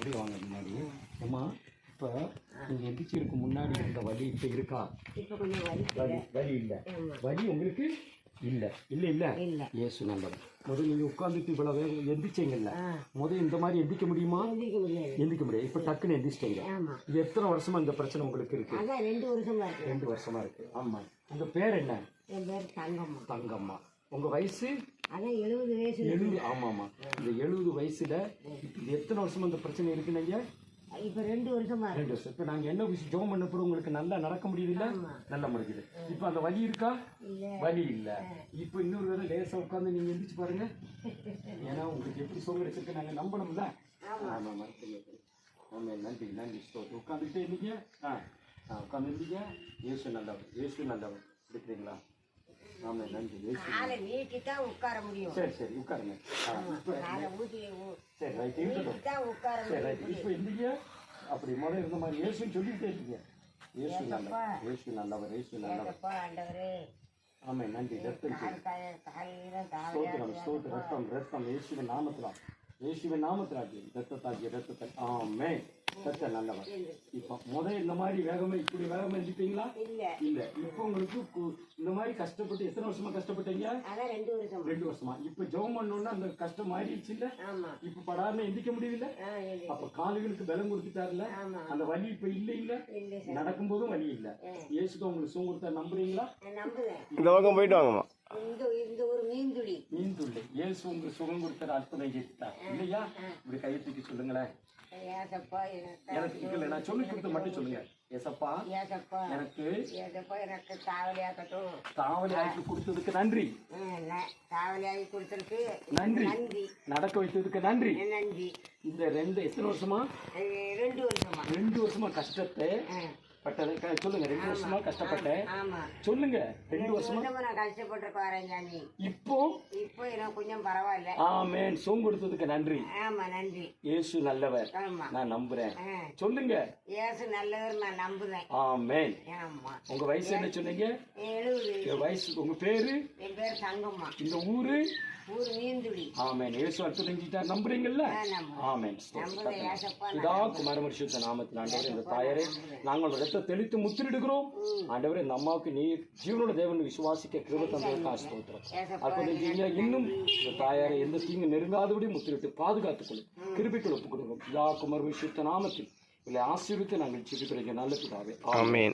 அப்படி வாங்க முன்னாடி அம்மா. இப்போ நீங்கள் எந்திரிச்சிருக்கு முன்னாடி இருந்த வலி இப்போ இருக்கா? இப்போ கொஞ்சம் வலி இல்லை. வலி உங்களுக்கு இல்லை இல்லை இல்லை இல்லை. ஏசு நல்லது. முதல் நீங்கள் உட்காந்துட்டு இவ்வளோ வேகம் எந்திரிச்சிங்கல்ல, முதல் இந்த மாதிரி எந்திரிக்க முடியுமா? எந்திரிக்க முடியாது. இப்போ டக்குன்னு எந்திரிச்சிட்டீங்க. இது எத்தனை வருஷமா இந்த பிரச்சனை உங்களுக்கு இருக்கு? 2 வருஷமா இருக்கு. 2 வருஷமா இருக்கு. ஆமாம். உங்கள் பேர் என்ன? என் பேர் தங்கம்மா. தங்கம்மா. உங்கள் வயசு? அதான் 70 வயசு. 70. ஆமாம் ஆமாம். இந்த 70 வயசில் இது எத்தனை வருஷமா இந்த பிரச்சனை இருக்குன்னு? இப்போ 2 வருஷமா 2 வருஷம். இப்போ நாங்கள் என்ன விஷயம் ஜோம் பண்ண போகிறோம், உங்களுக்கு நல்லா நடக்க முடியுதுல்ல? நல்லா முடியுது. இப்போ அந்த வலி இருக்கா? வலி இல்லை. இப்போ இன்னொரு வேலை லேசாக உட்காந்து நீங்கள் எந்திரிச்சு பாருங்க. ஏன்னா உங்களுக்கு எப்படி சோகம் எடுத்துருக்கு நாங்கள் நம்பணும்ல. ஆமாம் ஆமாம். நன்றி நன்றி. உட்காந்துக்கிட்டே இருந்தீங்க. உட்காந்துருந்தீங்க. இயேசு நல்லவர், இயேசு நல்லவர். இருக்கிறீங்களா? ஆமாம் நன்றி. நீட்டி தான் உட்கார முடியும். சரி சரி உட்காருங்க. சரி ரைட் இருக்கட்டும். சரி ரைட். இப்போ இருந்தீங்க அப்படி முதல்ல இருந்த மாதிரி இயேசுன்னு சொல்லிக்கிட்டே இருக்கீங்க. இயேசு நல்லவர், இயேசு நல்லவர், இயேசு நல்லவர். ஆமாம் நன்றி. ரத்தம் ஸ்தோத்திரம் ஸ்தோத்திரம். ரத்தம் இயேசுவின் நாமத்தில், இயேசுவின் நாமத்தில் ரத்தத்தாகிய ரத்தத்தை. ஆமென். கத்த நல்லவர். இப்போ முதல் இந்த மாதிரி வேகமா இப்படி வேகமா எழுதிப்பீங்களா? இல்ல. இப்போ உங்களுக்கு இந்த மாதிரி கஷ்டப்பட்டு எத்தனை வருஷமா கஷ்டப்பட்டீங்க? 2 வருஷமா. இப்போ ஜெபம் பண்ணோம்னா அந்த கஷ்டம் மாறிடுச்சு இல்ல? இப்ப படாம எந்திக்க முடியல. அப்ப கால்களுக்கு பலம் கொடுத்துட்டாருல, அந்த வலி இப்ப இல்ல இல்ல. நடக்கும் போதும் வலி இல்ல. இயேசுக்கு உங்களுக்கு சுகம் கொடுத்தா நம்புறீங்களா? இந்த பக்கம் போயிட்டு வாங்கம்மா. இந்த ஒரு மீன்துளி இயேசு உங்களுக்கு சுகம் கொடுத்தாரு, அற்புதம் செய்தார் இல்லையா? இப்படி கையை தூக்கி சொல்லுங்களேன். எனக்கு இல்ல, நான் சொல்லி கொடுத்து மட்டும் சொல்லுங்க. ஏசப்பா எனக்கு காவலியாக்கி கொடுத்ததுக்கு நன்றி. காவலியாகி கொடுத்ததுக்கு நன்றி. நடக்க வைத்ததுக்கு நன்றி. இந்த எத்தனை வருஷமா? 2 வருஷமா கஷ்டத்தை பட்டது சொல்லுங்க. 2 வருஷமா கஷ்டப்பட்டேன் சொல்லுங்க. 2 வருஷமா நான் கஷ்டப்பட்டு இப்போ எனக்கு கொஞ்சம் பரவாயில்ல. ஆமென். சோம் கொடுத்ததுக்கு நன்றி. நன்றி. இயேசு நல்லவர், நான் நம்புறேன். சொல்லுங்க. இயேசு நல்லவர், நான் நம்புறேன். ஆமென். உங்க வயசு என்ன சொன்னீங்க? 70 வயசு. உங்க பேரு? என் பேர் தங்கம்மா. இந்த ஊரு? மீன்துளி. ஆமென். இயேசு அற்புதம் நம்புறீங்கல்ல? ஆமென். இதா குமாரமரிசுத்த நாமத்தில் ஆண்டவரே, இந்த தாயாரே நாங்கள் ரத்தம் தெளித்து முத்திரிடுகிறோம். ஆண்டவரே, இந்த அம்மாவுக்கு நீ ஜீவனோட தேவன் விசுவாசிக்க கிருபை தந்ததற்காக ஸ்தோத்திரம். அற்புதம் செய்யுங்க. இன்னும் இந்த தாயாரை எந்த தீங்கு நெருங்காதபடி முத்திரிட்டு பாதுகாத்துக் கொள்ளும். கிருபைக்குள் ஒப்புக் கொடுக்கும். இதா குமாரமரிசுத்த நாமத்தில் இல்லை ஆசீர்வித்து நாங்கள் ஜெபிக்கிறீங்க நல்ல பிதாவே. ஆமென்.